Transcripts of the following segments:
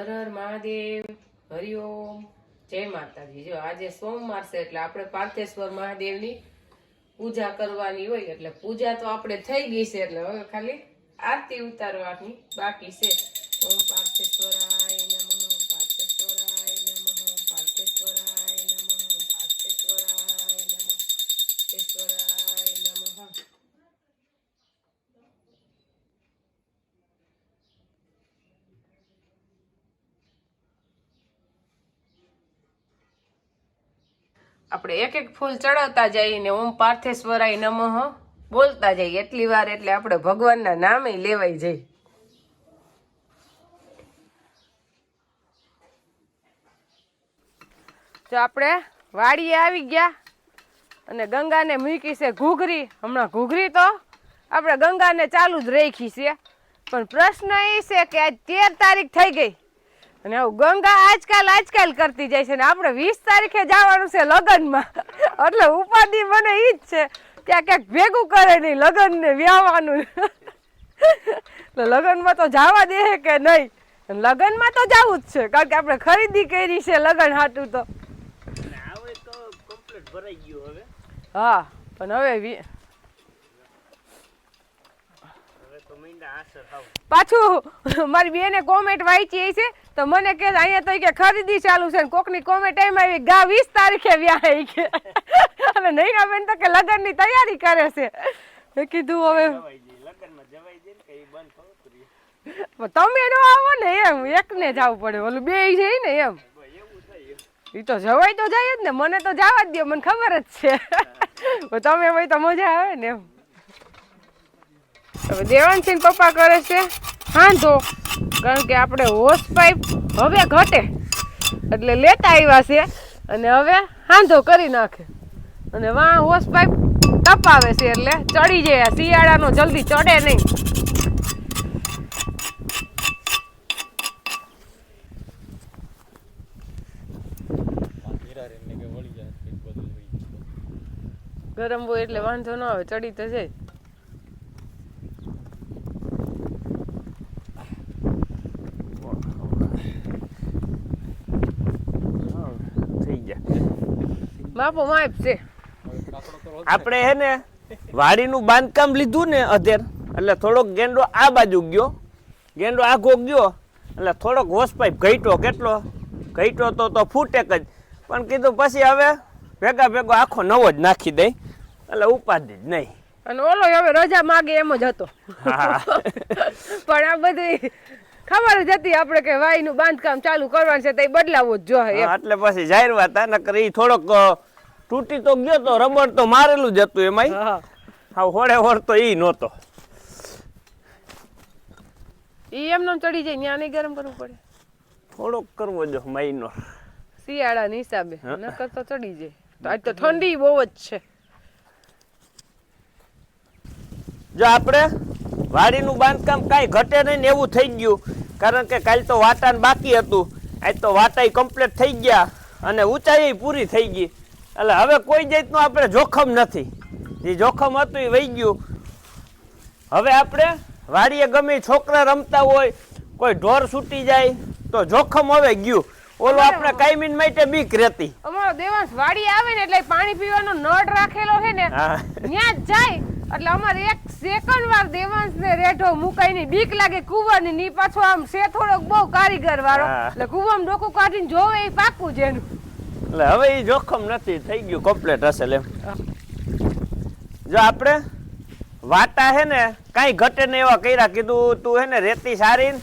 હર હર મહાદેવ, હરિઓમ, જય માતાજી। જો આજે સોમવાર છે એટલે આપણે પાર્થેશ્વર મહાદેવની પૂજા કરવાની હોય, એટલે પૂજા તો આપણે થઈ ગઈ છે, એટલે હવે ખાલી આરતી ઉતારવાની બાકી છે। ઓમ પાર્થેશ્વરાય નમઃ, પાર્થેશ્વરાય નમઃ, પાર્થેશ્વરાય નમઃ, પાર્થેશ્વરાય નમઃ, પાર્થેશ્વરાય નમઃ। આપણે એક એક ફૂલ ચડાવતા જઈએ ને ઓમ પાર્થેશ્વરાય નમઃ બોલતા જઈએ એટલી વાર, એટલે આપણે ભગવાનના નામે લેવાઈ જાય। તો આપણે વાડીએ આવી ગયા અને ગંગાને મૂકી છે ઘૂઘરી। હમણાં ઘૂઘરી તો આપણે ગંગાને ચાલુ જ રાખી છે, પણ પ્રશ્ન એ છે કે આજ 13 તારીખ થઈ ગઈ અને આવું ગંગા આજકાલ કરતી જાય છે ને આપણે 20 તારીખે જવાનું છે લગ્નમાં, એટલે ઉપાધિ મને ઈ જ છે ક્યાંક ક્યાંક ભેગું કરે નહીં લગ્ન ને વ્યાવાનું। એટલે લગ્નમાં તો જવા દે કે નહીં, લગ્નમાં તો જવું જ છે, કારણ કે આપણે ખરીદી કરી છે લગ્ન હાટું તો। હા, પણ હવે પાછું મારી બેને કોમેન્ટ વાંચી છે તો મને કે અહીંયા તો કે ખરીદી ચાલુ છે, કોકની કોમેન્ટ એમ આવી ગા 20 તારીખે વ્યાહ કે અને નૈના બેન તો કે લગ્નની તૈયારી કરે છે। મેં કીધું હવે તમે ન આવો ને એમ એકને જવું પડે, ઓલું બે છે ને એમ એ તો જવાય તો જાય જ ને, મને તો જવા જ દો, મને ખબર જ છે તમે હોય તો મજા આવે ને એમ। હવે દેવાંશી પપ્પા કરે છે હાંધો, કારણ કે આપણે હોસ પાઇપ હવે ઘટે એટલે લેતા આવ્યા છે અને હવે હાંધો કરી નાખે અને વાં હોસ પાઇપ તપાવે છે એટલે ચડી જાય, શિયાળાનો જલ્દી ચડે નહીં। ગરમ હોય એટલે વાંધો ન આવે, ચડી તો જાય। બાપુ માપ છે આપણે હે ને વાડીનું બાંધકામ લીધું ને અધેર, એટલે થોડોક ગેંડો આ બાજુ ગયો, ગેંડો આઘો ગયો એટલે થોડોક હોસ પાઇપ ઘટ્યો, કેટલો ઘટ્યો તો ફૂટેક જ, પણ કીધું પછી હવે ભેગો આખો નવો જ નાખી દઈ, એટલે ઉપાધિ જ નહીં। અને ઓલો હવે રજા માગે એમ જ હતો પણ આ બધી ખબર જ હતી આપણે કે વાયનું બાંધકામ ચાલુ કરવાનું છે તો એ બદલાવો જ જોઈએ, એટલે પછી જાહેરવા હતા, નકર એ થોડોક તૂટી તો ગયો તો, રબર તો મારેલું જ હતું એમાં, હા હોડે હોડ તો ઈ નહોતો, ઈ એમને ચડી જાય ત્યાં નહીં ગરમ કરવું પડે, થોડોક કરવો જો મહિનો શિયાળાના હિસાબે, નકર તો ચડી જાય। તો આજ તો ઠંડી બહુ જ છે। જો આપણે વાડીનું બાંધકામ કાંઈ ઘટે નહીં ને એવું થઈ ગયું, કારણ કે કાલ તો વાટાણ બાકી હતું, આજ તો વાટાઈ કમ્પ્લીટ થઈ ગયા અને ઊંચાઈ પૂરી થઈ ગઈ, એટલે હવે કોઈ જાતનું આપણે જોખમ નથી, જે જોખમ હતું એ વહી ગયું। હવે આપણે વાડીએ ગમે છોકરા રમતા હોય, કોઈ ઢોર છૂટી જાય તો જોખમ હવે ગયું, ઓલો આપણે કાયમીન માટે બીક રહેતી। અમારો દેવાંશ વાડી આવે ને એટલે પાણી પીવાનો નળ રાખેલો છે ને ત્યાં જ જાય, એટલે અમારે એક સેકન્ડ વાર દેવાંશ ને રેઢો મુકાઈને બીક લાગે કુવાની ની, પાછો આમ છે થોડોક બહુ કારીગર વાળો, એટલે કુવામાં ડોકું કાઢીને જોવે એ પાકું જ એનું, એટલે હવે એ જોખમ નથી, થઈ ગયું કમ્પ્લીટ હશે એમ। જો આપણે વાટા હે ને કાંઈ ઘટે ને એવા કર્યા, કીધું તું હે ને રેતી સારી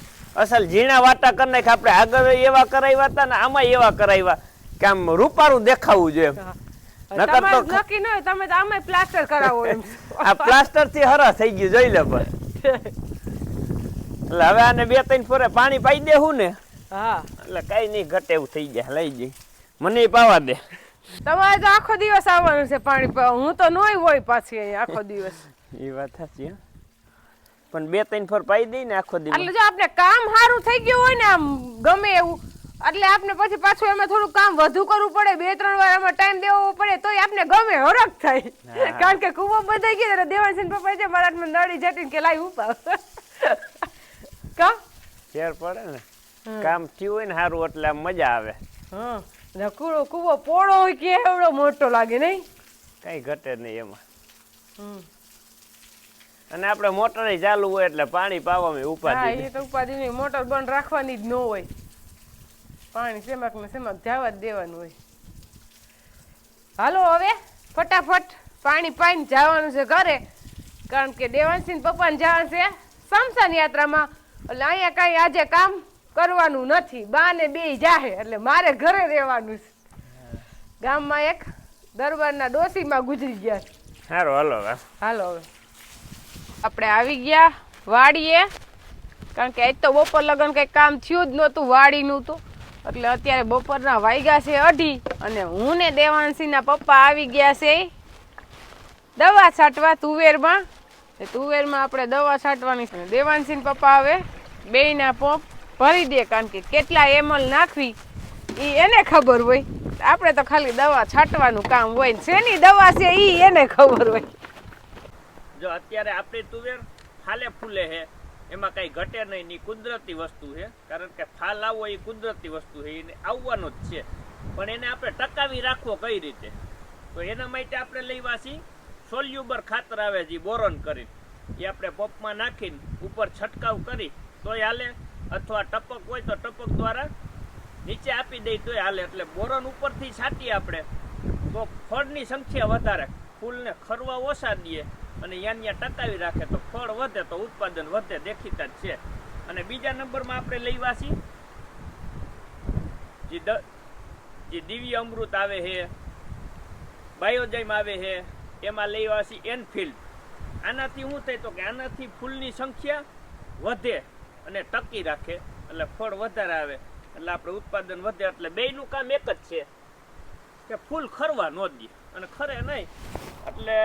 અસલ ઝીણા વાટા કરી નાખ, આપણે આગળ એવા કરાવ્યા હતા ને આમાં એવા કરાવ્યા કે આમ રૂપારું દેખાવું જોઈએ, નકર તો નક્કી ન હોય તમે તો આમાં પ્લાસ્ટર કરાવો એમ, આ પ્લાસ્ટર થી હરા થઈ ગયું જોઈ લે પણ, એટલે હવે આને 2-3 ફોરે પાણી પાઈ દેવું ને, હા એટલે કઈ નહીં ઘટે એવું થઈ જાય, લઈ જઈ મને પાવા દે। તમારે તો આખો દિવસ આવવાનું છે પાણી પાવા, હું તો નોય હોય પાછી અહીંયા આખો દિવસ। એ વાત સાચી, પણ 2-3 ફોર પાઈ દઈ ને આખો દિવસ, એટલે જો આપણે કામ સારું થઈ ગયું હોય ને આમ ગમે એવું, એટલે આપણે પછી પાછું એમાં થોડું કામ વધુ કરવું પડે, 2-3 વાર એમાં ટાઈમ દેવો પડે તોય આપણે ગમે હરખ થાય, કારણ કે કુવો બધાઈ ગયો એટલે દેવાંશી પપ્પા છે મારા હાથમાં નળી જટીને કે લાઈ ઉપાવ કા ફેર પડે ને, કામ થયું હોય ને સારું એટલે આમ મજા આવે. હા ને કૂવો પોળો હોય કે એવડો મોટો લાગે નહીં? કઈ ઘટે નહીં એમાં. હમ. અને આપણે મોટર ચાલુ હોય એટલે પાણી પાવામાં હા ઉપાધિ. એ તો ઉપાધિ નહીં, મોટર બંધ રાખવાની જ ન હોય, પાણી સેમક ને સેમક જવા જ દેવાનું હોય. હાલો હવે ફટાફટ પાણી પાઈને જવાનું છે ઘરે, કારણ કે દેવાંશી પપ્પાને જવાનું છે સ્મશાન યાત્રામાં, એટલે અહીંયા કાંઈ આજે કામ કરવાનું નથી, બા ને બે જાહે એટલે મારે ઘરે રહેવાનું છે. ગામમાં એક દરબારના ડોસીમાં ગુજરી ગયા છે. સારું હાલો હવે. હાલો હવે આપણે આવી ગયા વાડીએ, કારણ કે આજ તો બપોર લગન કંઈ કામ થયું જ નહોતું વાડીનું તો, એટલે અત્યારે બપોરના વાગ્યા છે 2:30 અને હું ને દેવાંશીના પપ્પા આવી ગયા છે દવા છાંટવા તુવેરમાં. તુવેરમાં આપણે દવા છાંટવાની છે. દેવાંશીના પપ્પા હવે બેયના પંપ ભરી દે, કારણ કે કેટલા ml નાખવી એ એને ખબર હોય, આપણે તો ખાલી દવા છાંટવાનું કામ હોય, શેની દવા છે એ એને ખબર હોય. જો અત્યારે આપણી તુવેર ફાલે ફૂલે છે, એમાં કઈ ઘટે નહીં, ની કુદરતી વસ્તુ છે, કારણ કે ફાલ આવવો એ કુદરતી વસ્તુ છે, એને આવવાનો જ છે, પણ એને આપણે ટકાવી રાખવો કઈ રીતે, તો એના માટે આપણે લેવા છીએ સોલ્યુબર ખાતર આવે છે બોરોન કરી, એ આપણે પંપમાં નાખીને ઉપર છંટકાવ કરી તોય હાલે, અથવા ટપક હોય તો ટપક દ્વારા નીચે આપી દઈ તોય હાલે. એટલે બોરોન ઉપરથી છાંટીએ આપણે તો ફળની સંખ્યા વધારે, ફૂલને ખરવા ઓછા દઈએ અને ત્યાં ટકાવી રાખે તો ફળ વધે, તો ઉત્પાદન વધે, દેખીતા જ છે. અને બીજા નંબરમાં આપણે લેવા છીએ જે દિવ્ય અમૃત આવે છે, બાયોજાઇમ આવે છે, એમાં લેવા છીએ એનફિલ્ડ. આનાથી શું થાય તો કે આનાથી ફૂલની સંખ્યા વધે અને ટકી રાખે, એટલે ફળ વધારે આવે, એટલે આપણે ઉત્પાદન વધે. એટલે બેયનું કામ એક જ છે કે ફૂલ ખરવા ન દે, અને ખરે નહીં એટલે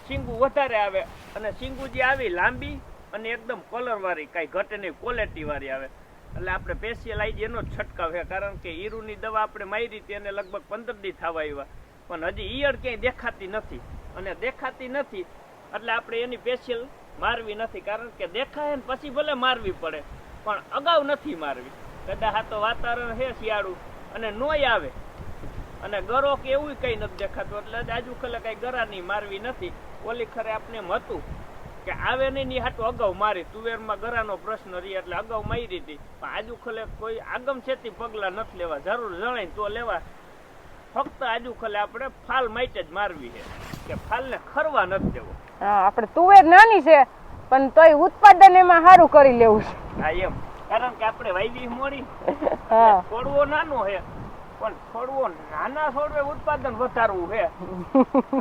શીંગું વધારે આવે, અને શીંગું જે આવી લાંબી અને એકદમ કલરવાળી, કાંઈ ઘટે નહીં, ક્વોલિટીવાળી આવે. એટલે આપણે સ્પેશિયલાઇઝ એનો જ છંટકાવ છે, કારણ કે ઈરુની દવા આપણે મારી હતી એને લગભગ 15 દી થવા આવ્યા, પણ હજી ઈયળ ક્યાંય દેખાતી નથી, અને દેખાતી નથી એટલે આપણે એની સ્પેશિયલ મારવી નથી, કારણ કે દેખાય ને પછી ભલે મારવી પડે પણ અગાઉ નથી મારવી. કદાચ આ તો વાતાવરણ છે શિયાળું અને નોય આવે અને ગરો કે એવું કઈ નથી દેખાતું, એટલે આજુ ખલે કઈ ગરાની મારવી નથી. ઓલી ખરે આપણે એમ હતું કે આવે નહીં ની હાટું અગાઉ મારી, તુવેરમાં ગરાનો પ્રશ્ન રહી એટલે અગાઉ મારી હતી, પણ આજુ ખલે કોઈ આગમ છેતી પગલા નથી લેવા, જરૂર જણાય તો લેવા. ફક્ત આજુ ખલે આપણે ફાલ માટે જ મારવી છે કે ફાલને ખરવા નથી દેવો. હા, આપણે તુવેર નાની છે પણ તોય ઉત્પાદન એમાં સારું કરી લેવું છે. હા એમ, કારણ કે આપણે વાયવી મોડી, હા, છોડવો નાનો છે પણ છોડવો નાના છોડવે ઉત્પાદન વધારવું છે,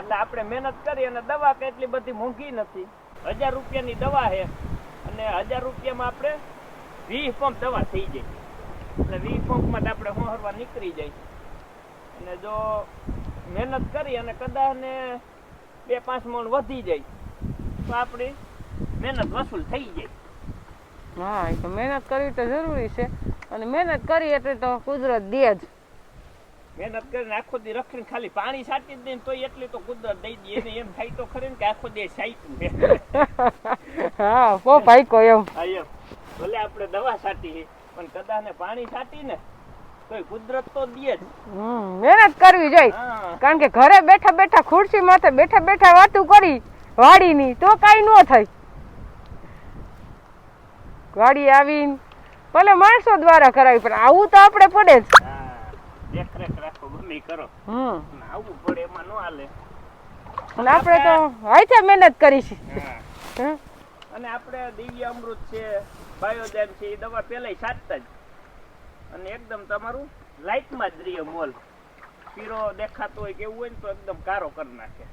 એટલે આપણે મહેનત કરી. અને દવા કે એટલી બધી મોંઘી નથી, 1000 રૂપિયાની દવા છે, અને 1000 રૂપિયામાં આપણે 20 પંપ દવા થઈ જાય, એટલે 20 પંપમાં આપણે હોહરવા નીકળી જાય. અને જો મહેનત કરી અને કદાચ ને 2-5 મણ વધી જાય તો આપણી મહેનત વસૂલ થઈ જાય. હા, એ તો મહેનત કરવી તો જરૂરી છે, અને મહેનત કરી એટલે તો કુદરત દે જ. મહેનત કરીને આખો દી રખીને ખાલી પાણી છાંટી જ દે તો એટલી તો કુદરત દઈ દે, એને એમ થાય તો ખરી ને કે આખો દી છાંટ્યું છે. હા, બહુ ભાઈકો એમ. હા એમ, ભલે આપણે દવા છાંટી પણ કદાચ ને પાણી છાંટી ને તો કુદરત તો દે જ. મહેનત કરવી જોઈએ, કારણ કે ઘરે બેઠા બેઠા ખુરશી માથે બેઠા બેઠા વાતું કરી વાડીની તો કાઈ ન થાય. વાડી આવીને ભલે માણસો દ્વારા કરાવી પણ આવું તો આપણે પડે જ. દેખરેખ રાખો, ગમે કરો, આવવું પડે, એમાં ન હાલે. અને આપણે તો હાથે મહેનત કરીશું. અને આપણે દિવ્ય અમૃત છે, બાયોજાઇમ છે, એ દવા પેલા છાંટતા જ, અને એકદમ તમારું લાઇટમાં જ રહીએ મોલ. પીળો દેખાતો હોય કે એવું હોય ને તો એકદમ કારો કરી નાખે.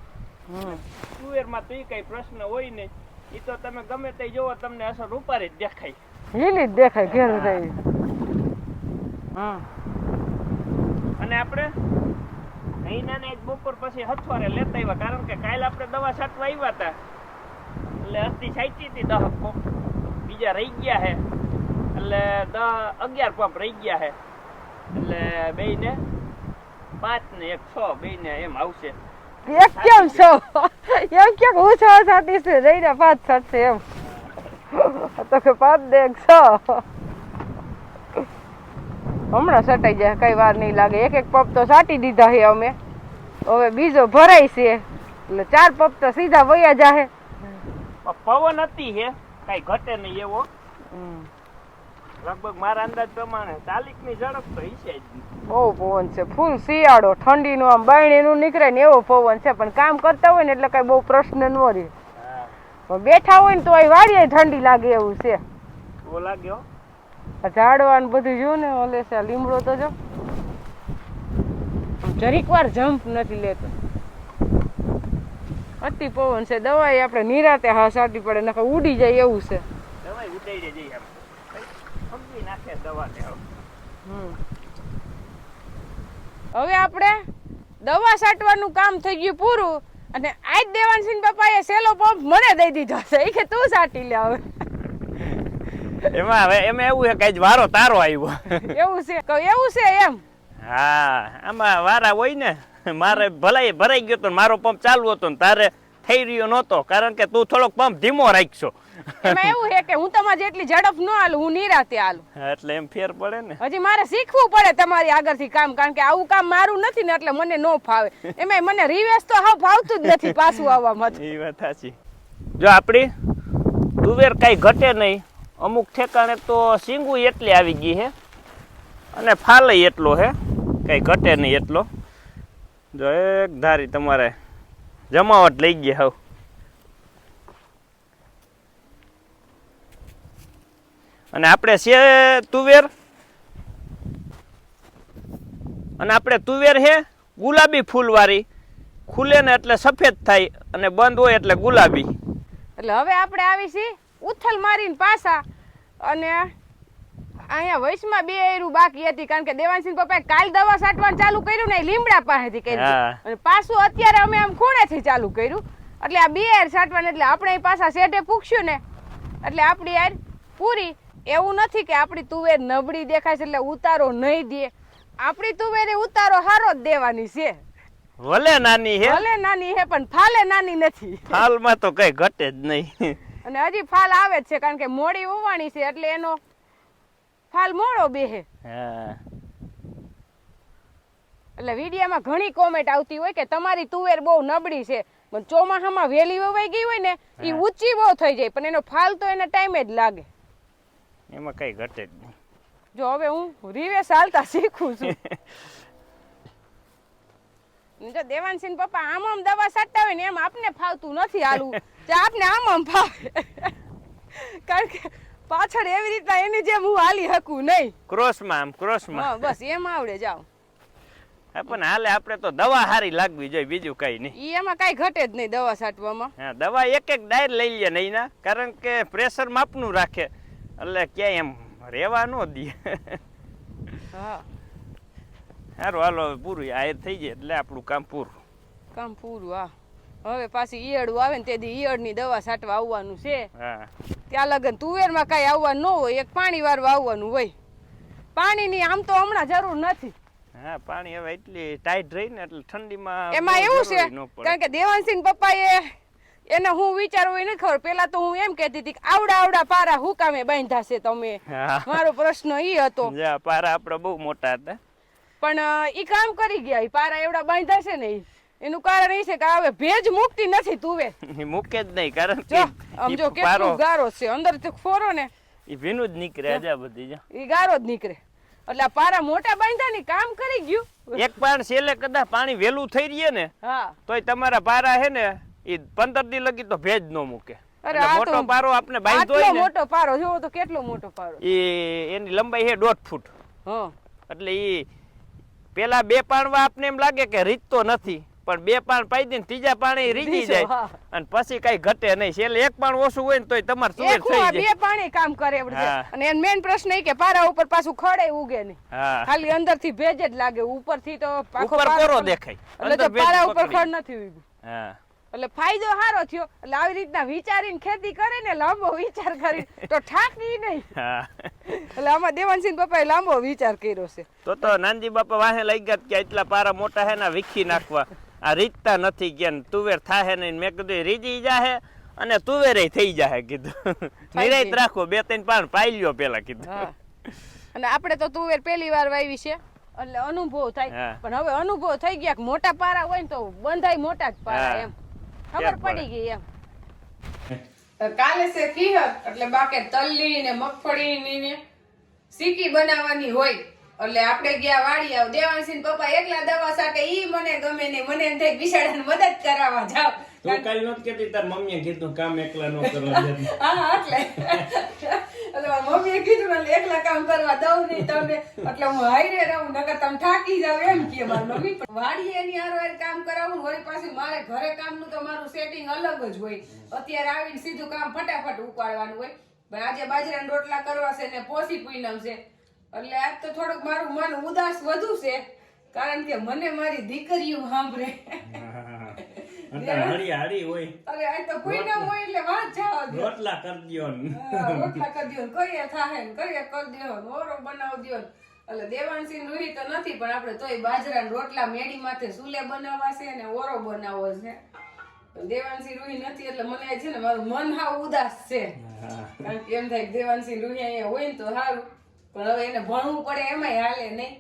તુવેરમાં તો એ કઈ પ્રશ્ન હોય નહીં, એ તો તમે ગમે તે જોવો તમને અસર રૂપારી જ દેખાય, લીલી જ દેખાય ઘેર થઈ. અને આપણે મહિનાને એક બપોર પછી હથવારે લેતા આવ્યા, કારણ કે કાલે આપણે દવા છાંટવા આવ્યા હતા એટલે અસ્તી છાંટી હતી 10 પંપ, બીજા રહી ગયા છે એટલે 11 પંપ રહી ગયા છે, એટલે બેયને 5 ને 1 6 બેયને એમ આવશે. એક કેમ છો એમ કેમ હું 6 છાંટી છે, રહીને 5 છાંટશે એમ, તો કે 5 ને 1 6. હમણાં સટાઈ જાય, કઈ વાર નહીં લાગે. એક એક પપ તો સાટી દીધા છે અમે, હવે બીજો ભરાય છે એટલે 4 પપ તો સીધા વયા જાહે. પવન હતી હે, કઈ ઘટે નહીં એવો. લગભગ મારા અંદાજ પ્રમાણે 40 ની ઝડપ તો હશે જ. બહુ પવન છે, ફૂલ શિયાળો, ઠંડીનો આમ બાયણીનું નીકળે ને એવો પવન છે. પણ કામ કરતા હોય ને એટલે કઈ બહુ પ્રશ્ન ન રહે. પણ બેઠા હોય ને તો અહીં વાડીએ ઠંડી લાગે એવું છે. એવો લાગ્યો. આ ઝાડવા ને બધું જો ને, ઓલે છે લીમડો તો જો જરીક વાર જમ્પ નથી લેતો, અતિ પવન છે. દવાઈ આપણે નિરાતે હા સાટી પડે, નકર ઉડી જાય એવું છે. દવાઈ ઉડાઈ જઈ આમ સમજી નાખે દવા ને. હવે આપણે દવા છાંટવાનું કામ થઈ ગયું પૂરું, અને આજ દેવાનસિંહ પપ્પાએ સેલો પંપ મને દઈ દીધો છે. એ કે તું છાંટી લે હવે. એમાં એવું છે કે વારો તારો આવ્યો. એવું છે, એવું છે એમ. હા, આમાં વારા હોય ને. મારે ભલાઈ ભરાઈ ગયો તો મારો પંપ ચાલુ હતો ને તારે થઈ રહ્યો નહોતો, કારણ કે તું થોડોક પંપ ધીમો રાખશો. એમાં એવું છે કે હું તમારી જેટલી ઝડપ ન હાલું, હું નિરાતે હાલું. એટલે એમ ફેર પડે ને. હજી મારે શીખવું પડે તમારી આગળથી કામ, કારણ કે આવું કામ મારું નથી ને એટલે મને ન ફાવે. એમાં મને રિવેસ તો હાવ ફાવતું જ નથી પાછું આવવામાં. એ વાત સાચી. જો આપણી તુવેર કઈ ઘટે નહીં. અમુક ઠેકાણે તો સિંગુ એટલી આવી ગઈ છે અને ફાલય એટલો છે, કઈ ઘટે નહીં એટલો. જો એક ધારી તમારે જમાવટ લઈ ગઈ હવે. અને આપણે છે તુવેર, અને આપણે તુવેર છે ગુલાબી ફૂલવાળી. ખુલે ને એટલે સફેદ થાય અને બંધ હોય એટલે ગુલાબી. એટલે હવે આપણે આવી છીએ ઉથલ મારીને પાછા, અને અહીંયા વૈશમાં 2 એરું બાકી હતી, કારણ કે દેવાનસિંહ પપ્પાએ કાલ દવા છાંટવાનું ચાલુ કર્યું ને લીમડા પાસેથી કર્યું, અને પાછું અત્યારે અમે આમ ખૂણેથી ચાલુ કર્યું. એટલે આ 2 એર છાંટવાનું, એટલે આપણે પાછા શેઢે પૂછ્યું ને એટલે આપણી યાર પૂરી. એવું નથી કે આપણી તુવેર નબળી દેખાય છે એટલે ઉતારો નહીં દે. આપણી તુવેરે ઉતારો સારો જ દેવાની છે. ભલે નાની હે, ભલે નાની હે, પણ ફાલે નાની નથી. ફાલમાં તો કઈ ઘટે જ નહીં. અને હજી ફાલ આવે જ છે, કારણ કે મોડી ઉવાણી છે એટલે એનો ફાલ મોડો બેહે. એટલે વિડીયામાં ઘણી કોમેન્ટ આવતી હોય કે તમારી તુવેર બહુ નબળી છે, પણ ચોમાસામાં વેલી વવાઈ ગઈ હોય ને એ ઊંચી બહુ થઈ જાય, પણ એનો ફાલ તો એના ટાઈમે જ લાગે. એમાં કઈ ઘટે જ નહીં. જો હવે હું રિવેસ હાલતા શીખું છું. જો દેવાનસિંહ પપ્પા આમ દવા છાંટતા હોય ને એમ આપને ફાવતું નથી હાલવું. આપને આમ ફાવે, કારણ કે પાછળ એવી રીતના એની જેમ હું હાલી શકું નહીં. ક્રોસમાં આમ ક્રોસમાં બસ એમ આવડે જાવ. પણ હાલે આપણે તો દવા હારી લાગવી જોઈએ, બીજું કઈ નહીં. ઈ એમાં કઈ ઘટે જ નહીં દવા છાંટવામાં. હા, દવા એક ડાયર લઈ લે નહીં ના, કારણ કે પ્રેશર માપનું રાખે એટલે ક્યાંય એમ રેવા ન દે. હા સારું, હાલો પૂરું આ થઈ જાય એટલે આપણું કામ પૂરું. કામ પૂરું. હા, હવે પાછી ઈયળું આવે ને તેથી ઈયળની દવા છાંટવા આવવાનું છે. હા, ત્યાં લગન તુવેરમાં કઈ આવવાનું ન હોય, એક પાણી વાળવા આવવાનું હોય. પાણીની આમ તો હમણાં જરૂર નથી. હા, પાણી હવે એટલી ટાઈટ રહી ને એટલે ઠંડીમાં એમાં એવું છે, કારણ કે દેવાનસિંહ પપ્પાએ એને હું વિચારવું નથી ખબર. પેલા તો હું એમ કહેતી હતી કે આવડા પારા હું કામે બાંધ્યા છે તમે. મારો પ્રશ્ન ઈ હતો. પારા આપડે બહુ મોટા હતા, પણ ઈ કામ કરી ગયા. ઈ પારા એવડા બાંધ્યા છે ને એનું કારણ એ છે કે હવે ભેજ મુકતી નથી તુવેર. મૂકે જ નહીં, કારણ કે આમ જો કેટલું ગારો છે અંદર થી ફોરો ને ઈ ભીનું જ નીકળે. આજા બધી જો ઈ ગારો જ નીકળે. એટલે આ પારા મોટા બાંધ્યા ની કામ કરી ગયું. એક પાણ છેલ્લે કદાચ પાણી વેલું થઈ રહીએ ને તોય તમારા પારા હે ને ઈ 15 દી લગી તો ભેજ ન મૂકે. અરે મોટો પારો આપણે બાંધ્યો હોય ને, મોટો પારો જોવો તો કેટલો મોટો પારો. એની લંબાઈ છે 1.5 ફૂટ. એટલે ઈ પેલા 2 પાણવા આપને એમ લાગે કે રીતતો નથી, પણ 2 પાણ પાઈ દે ને ત્રીજા પાણી રીજી જાય અને પછી કઈ ઘટે નહીં. છેલ્લે 1 પાણ ઓછું હોય ને તોય તમારે તુવેર થઈ જાય. 2 પાણી કામ કરે અને એનો મેઈન પ્રશ્ન એ કે પારા ઉપર પાછું ખડે ઉગે નહીં, ખાલી અંદર થી ભેજ જ લાગે, ઉપર થી તો પાકો કોરો દેખાય. એટલે પારા ઉપર ખડ નથી ઉગ્યું. એટલે ફાયદો સારો થયો. એટલે આવી રીતના વિચારીને ખેતી કરે ને, લાંબો વિચાર કરીને તો ઠાકી નહીં. એટલે આમાં દેવાનસિંહ પપ્પાએ લાંબો વિચાર કર્યો છે. તો નાનજી બાપા વાહે લઈ ગયા કે એટલા પારા મોટા હે ને વીખી નાખવા, આ રીતતા નથી કે તુવેર થાહે નહીં. મેં કીધું રીજી જાહે અને તુવેરે થઈ જાહે. કીધું નિરાયત રાખો, 2-3 પાણ પાઈ લ્યો પેલા કીધું. અને આપણે તો તુવેર પહેલી વાર વાવી છે એટલે અનુભવ થાય. હા. પણ હવે અનુભવ થઈ ગયા કે મોટા પારા હોય ને તો બંધાય મોટા જ પારા હા. એમ ખબર પડી ગઈ એમ. કાલે છે ખીહર એટલે બાકે તલની ને મગફળી ને સીકી બનાવવાની હોય એટલે આપણે ગયા વાડી આવ દેવાંશી પપ્પા એકલા દવા સાટે ઈ મને ગમે નહીં. મને એમ થાય બિચારાને મદદ કરાવવા જાવ. તું કાલ નત કેતી તાર મમ્મીએ કીધું કામ એકલા ન કરવા દે. હા એટલે મમ્મીએ કીધું એટલે એકલા કામ કરવા દઉં નહીં તમને એટલે હું હાઈરે રહું નકર તમે થાકી જાવ એમ કે મારી મમ્મી. પણ વાડીએ એની હારે કામ કરાવું વળી પાછું મારે ઘરે કામનું તો મારું સેટિંગ અલગ જ હોય. અત્યારે આવીને સીધું કામ ફટાફટ ઉપાડવાનું હોય. પણ આજે બાજરાના રોટલા કરવા છે ને પોસી પૂનમ છે એટલે આજ તો થોડુંક મારું મન ઉદાસ વધુ છે કારણ કે મને મારી દીકરીઓ સાંભળે. હળી હાડી હોય અરે આ તો પૂનમ હોય એટલે વાત જવા દે. રોટલા કરી દ્યો ને. રોટલા કરી દ્યો ને કરીએ થાહે ને કરીએ કરી દ્યો ને ઓરો બનાવી દ્યો ને. એટલે દેવાંશી રૂહી તો નથી પણ આપણે તોય બાજરાના રોટલા મેડી માથે સુલે બનાવવા છે ને ઓરો બનાવવો છે. દેવાંશી રૂહી નથી એટલે મને છે ને મારું મન હાવ ઉદાસ છે કારણ કે એમ થાય કે દેવાંશી રૂહી અહીંયા હોય ને તો સારું પણ હવે એને ભણવું પડે એમાંય હાલે નહીં.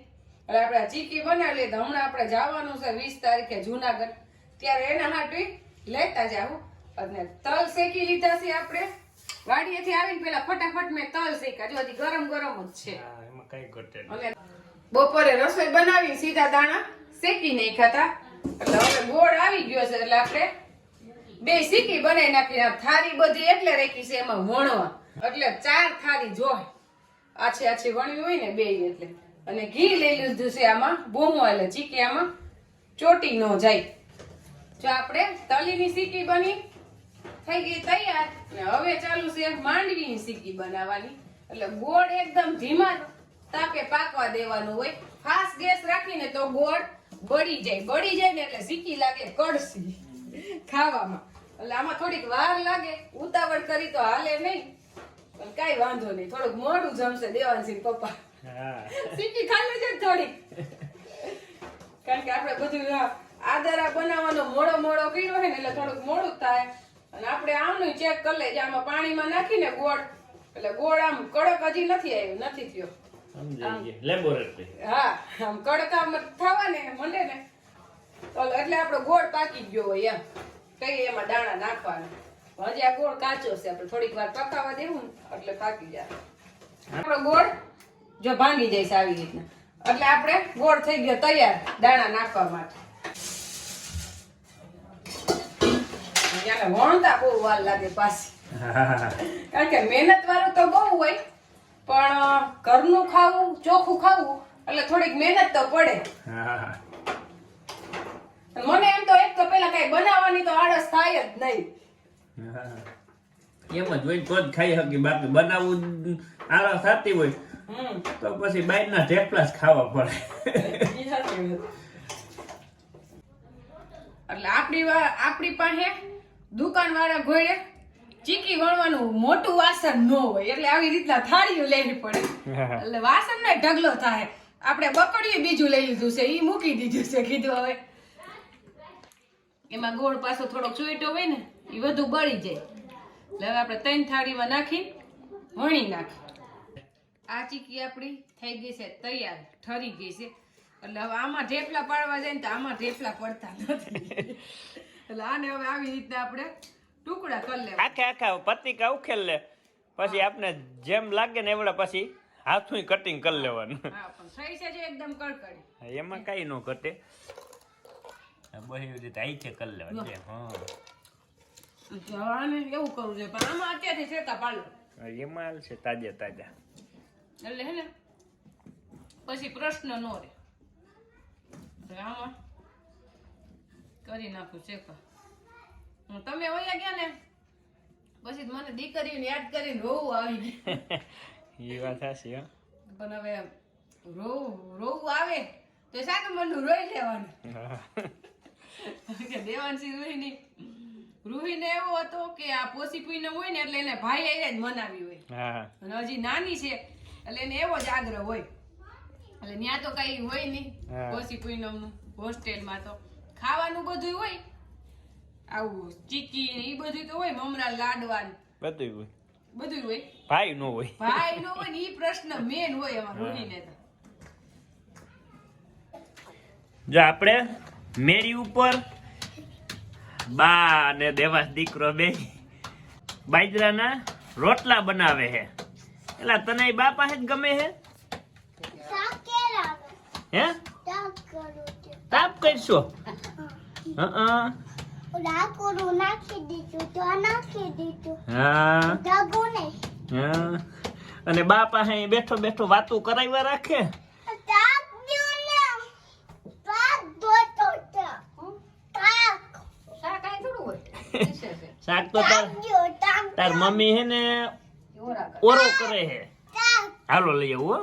એટલે આપણે ચીકી બનાવી લઈએ તો હમણાં આપણે જવાનું છે 20 તારીખે જુનાગઢ ત્યારે એના હાટું લેતા જાવું. અને તલ શેકી લીધા છે આપણે વાડીએથી આવીને પેલા ફટાફટ મેં તલ શેકા જો હજી ગરમ ગરમ જ છે. હા, એમાં કઈ ઘટે નહીં. અને બપોરે રસોઈ બનાવી સીધા દાણા શેકી નહીં ખાતા એટલે હવે ગોળ આવી ગયો છે એટલે આપણે બે સીકી બનાવી નાખી. થાળી બધી એટલે રાખી છે એમાં વણવા એટલે 4 થાળી જોય આછી આછી વણવી હોય ને બે એટલે. અને ઘી લઈ લીધું છે આમાં બોમો એટલે ચીકી આમાં ચોટી ન જાય. જો આપણે તલીની સીકી બની થઈ ગઈ તૈયાર ને હવે ચાલુ છે માંડવીની સીકી બનાવવાની. એટલે ગોળ એકદમ ધીમા તાપે પાકવા દેવાનું હોય. ફાસ્ટ ગેસ રાખીને તો ગોળ બળી જાય ને એટલે સીકી લાગે કડસી ખાવામાં. એટલે આમાં થોડીક વાર લાગે ઉતાવળ કરી તો હાલે નહીં પણ કઈ વાંધો નહીં થોડુંક મોડું જમશે દેવાંશી પપ્પા. હા. સીકી ખાલી છે થોડીક કારણ કે આપણે બધું આદરા બનાવવાનો મોડો કર્યો હોય ને એટલે થોડુંક મોડું થાય. અને આપણે આમનું ચેક કરી લઈએ આમાં પાણીમાં નાખીને ગોળ એટલે ગોળ આમ કડક હજી નથી આવ્યો નથી થયો. સમજાઈ ગયું. લેબોરેટરી. હા આમ કડક આમ થવા ને મંડે ને તો એટલે આપણો ગોળ પાકી ગયો હોય એમ કઈ એમાં દાણા નાખવાના. હજી આ ગોળ કાચો છે આપણે થોડીક વાર પકાવવા દેવું ને એટલે પાકી જાય. આપણો ગોળ જો ભાંગી જાય છે આવી રીતના એટલે આપણે ગોળ થઈ ગયો તૈયાર દાણા નાખવા માટે. વણતા બહુ વાર લાગે પાછી કારણ કે મહેનત વાળું તો બહુ હોય પણ ઘરનું ખાવું ચોખ્ખું ખાવું એટલે થોડીક મહેનત તો પડે. હા. મને એમ તો એક તો પેલા કઈ બનાવવાની તો આળસ થાય જ નહીં. હા. એમ જ હોય તો જ ખાઈ શકી બાકી બનાવવું આળસ થતી હોય તો પછી બહારના ઢેફલા જ ખાવા પડે. એટલે આપણી પાસે દુકાન વાળા ઘોડે ચીકી વણવાનું મોટું વાસણ ન હોય એટલે આવી રીતના થાળીઓ લેવી પડે એટલે વાસણ ને ઢગલો થાય. આપણે બકડીએ બીજું લઈ લીધું છે ઈ મૂકી દીધું છે કીધું હવે એમાં ગોળ પાછો થોડોક ચોઈટો હોય ને એ વધુ બળી જાય એટલે હવે આપણે 3 થાળીમાં નાખી વણી નાખી. આ ચીકી આપણી થઈ ગઈ છે તૈયાર ઠરી ગઈ છે એટલે હવે આમાં ઢેફલા પાડવા જાય ને તો આમાં ઢેફલા પડતા નથી એટલે આને હવે આવી રીતના આપણે ટુકડા કરી લેવા. આખા પતિકા ઉખેલ લે પછી આપણે જેમ લાગે ને એવડા પછી હાથું કટિંગ કરી લેવાનું. હા પણ થઈ છે જે એકદમ કડકડી એમાં કઈ ન ઘટે બહી રીતે આઈથે કરી લેવાનું. હા આને એવું કરવું છે પણ આમાં અત્યારથી શેકા પાડો એમાં હાલ છે તાજા એટલે હે ને પછી પ્રશ્ન ન રહે. આમાં કરી નાખું શેકા. તમે વયા ગયા ને પછી મને દીકરીને યાદ કરીને રોવું આવી ગયું. એ વાત સાચી હો. પણ હવે રોવું આવે તો સાનું મનનું રોઈ લેવાનું. કે દેવાંશી રૂહીને એવો હતો કે આ પોસી પૂનમ હોય ને એટલે એને ભાઈ જ મનાવી હોય અને હજી નાની છે એટલે એને એવો જ આગ્રહ હોય એટલે ત્યાં તો કઈ હોય નહીં પોસી પૂનમ નું હોસ્ટેલમાં તો ખાવાનું બધું હોય આવું ચીકી ને એ બધું તો હોય મમરા લાડવા બધું હોય બધું હોય. ભાઈ નો હોય. ભાઈ નો હોય ને ઈ પ્રશ્ન મેન હોય અમાર રોહીને તો. જો આપણે મેરી ઉપર બા અને દેવાસ દીકરો બે બાજરાના રોટલા બનાવે છે. એલા તને બા પાસે જ ગમે છે હે? તાપ કરશો? હા અને બા પાસે બેઠો બેઠો વાતું કરાવ્યા રાખે. શાક આય થોડું હોય. શાક તો તાર મમ્મી હે ને ઓરો કરે છે. હાલો લઈ આવું હો.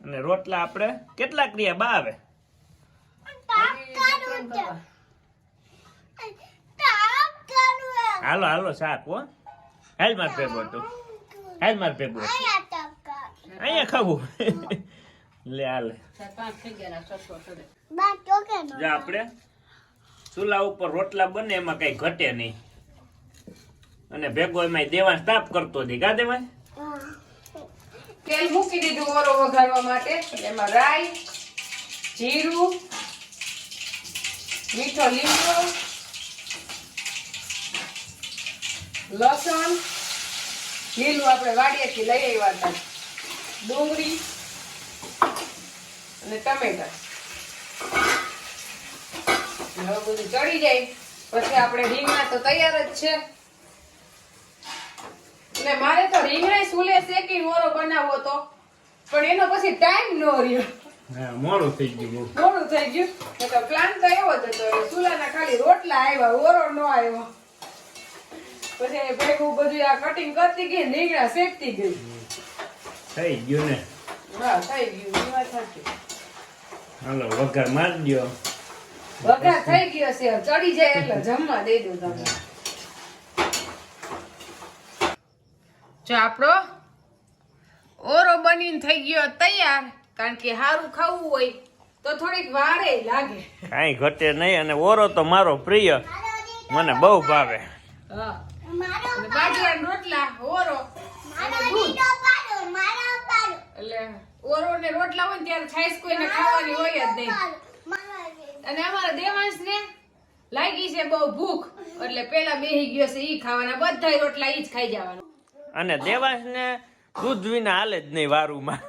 અને રોટલા આપણે કેટલા ક્રિયા બા આવે? હાલો હાલો શાક હો. હાલ માર ભેગો તો હાલ માર ભેગો અહીંયા ખાવું. લે હાલે જો આપણે ચૂલા ઉપર રોટલા બને એમાં કઈ ઘટે નહીં. અને ભેગો એમાં દેવાંશ તાપ કરતો હતી કા દેવાંશ? તેલ મૂકી દીધું ઓરો વઘારવા માટે. એમાં રાઈ, જીરું, મીઠો લીમડો, લસણ, લીલું આપણે વાડીએથી લઈ આવ્યા હતા, ડુંગળી અને ટમેટા. હવે બધું ચડી જાય પછી આપણે રીંગણા તો તૈયાર જ છે. અને મારે તો રીંગણા સુલે શેકીને ઓરો બનાવવો તો, પણ એનો પછી ટાઈમ ન રહ્યો. મોડું થઈ ગયું. મોડું થઈ ગયું. તો પ્લાન તો એવો જ હતો, સુલાના ખાલી રોટલા આવ્યા, ઓરો ન આવ્યો. પછી ભેગું બધું આ કટિંગ કરતી ગઈ, રીંગણા શેકતી ગઈ. થઈ ગયું ને? હા થઈ ગયું. એ વાત સાચી. હાલો વઘાર માર દો. વઘાર થઈ ગયો છે, ચડી જાય એટલે જમવા દઈ દઉં તમને. જો આપણો ઓરો બનીને થઈ ગયો તૈયાર. કારણ કે સારું ખાવું હોય તો થોડીક વારે લાગે. કાંઈ ઘટે નહીં. અને ઓરો તો મારો પ્રિય, મને બહુ ભાવે. હા અને બાજરાના રોટલા, ઓરો અને દૂધ. એટલે ઓરો ને રોટલા હોય ને ત્યારે છાશ કોઈને ખાવાની હોય જ નહીં. અને અમારા દેવાંશને લાગી છે બહુ ભૂખ, એટલે પેલા બેહી ગયો છે ઈ ખાવાના. બધાય રોટલા ઈ જ ખાઈ જવાના. અને દેવાંશને દૂધ વિના હાલે જ નહીં વારુમાં.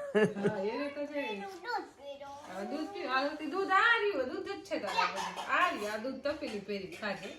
દૂધ પી, દૂધ આ રહ્યું, દૂધ જ છે તારા. આ રહ્યું, આ દૂધ તપેલી પેરી ખાજે.